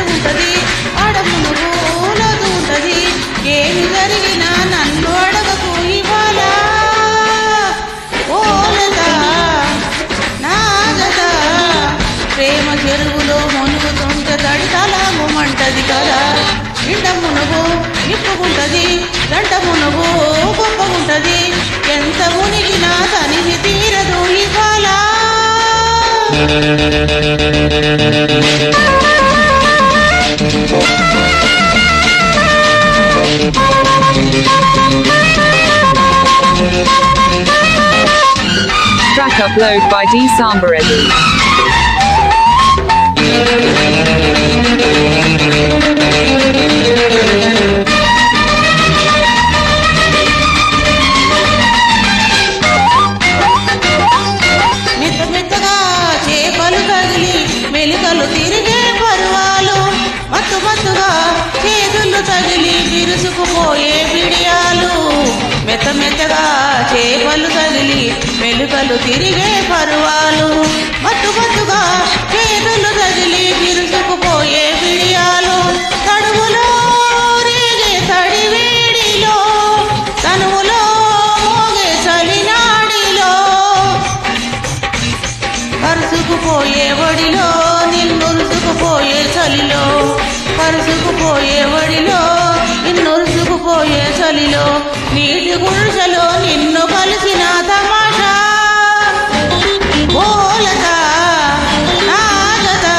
ఉంటది ఆడమునుగు లోతు ఉంటది ఏమి జరిగినా నన్ను అడగకు ఇవాళ ఓలదా నాగదా ప్రేమ చెరువులో మునుగుతుంటే తడితలామంటది కదా ఇంట మునుగు ఇప్పుకుంటది గంట మునుగు గొప్పగుంటది ఎంత మునిగినా తనివి తీరదు ఇవాళ Track upload by D Sambareddy. మెత్తగా చేపలు తగిలి మెలికలు తిరిగే పరువాలు మత్తు మత్తుగా చేతులు తగిలి విరుసుకుపోయే బిడియాలు మెత్తగా చేపలు తగిలి మెలికలు తిరిగే పరువాలు మత్తు మత్తుగా చేతులు తగిలి విరుసుకుపోయే బిడియాలు తడువులో రేగే తడి వేడిలో తనువులో మోగే చలినాడిలో కరుసుకుపోయే వడిలో నిన్నురుసుకుపోయే చలిలో కరుసుకుపోయే వడిలో నిన్నురుసుకుపోయే చలిలో నీటి గుడిసెలో నిన్ను కలిసిన తమాషా ఓలదా నాగదా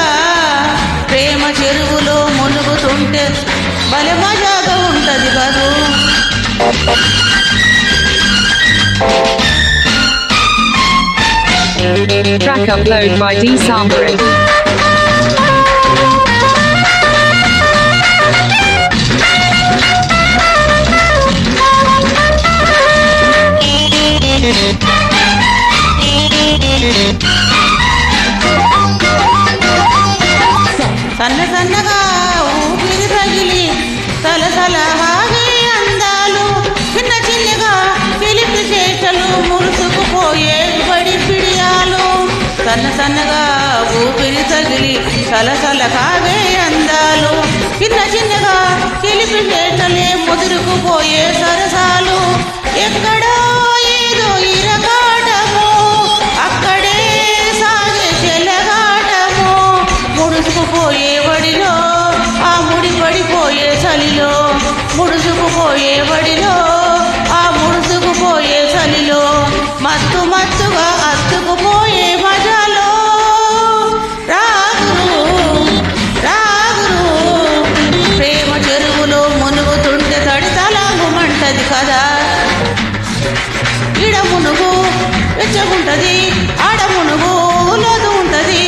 ప్రేమ చెరువులో మునుగుతుంటే భలే మజాగా ఉంటది కదూ Track upload by D Sambareddy. సన్న సన్నగా ఊపిరి తగిలి సలసల హాగే అందాలు చిన్న చిన్నగా పిలిపి చేష్టలు మురుసుకుపోయే బడి పిడియాలు సన్న సన్నగా ఊపిరి తగిలి సలసల కాగే అందాలు చిన్న చిన్నగా పిలిపి చేష్టలే ముదురుకుపోయే సరసాలు ఎక్కడో ఏదో ఇరగాటము అక్కడే సాగే చెలగాటము ముడుసుకుపోయే వడిలో ఆ ముడి పడిపోయే చలిలో ముడుసుకుపోయే వడిలో ఆ ముడుసుకుపోయే చలిలో మత్తు మత్తుగా అత్తుకుపోయే మజాలో రాగురు రాగురు ప్రేమ చెరువులో మునుగుతుంటే తడితలామంటది కదా ఇడ మునుగు వెచ్చగుంటది ఆడ మునుగు లోతు ఉంటది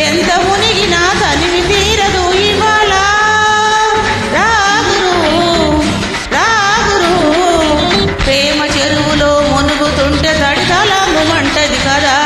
ఎంత మునిగినా తనివి తీరదు ఇవాళ రాగురు రాగురు ప్రేమ చెరువులో మునుగుతుంటే తడితలామంటది కదా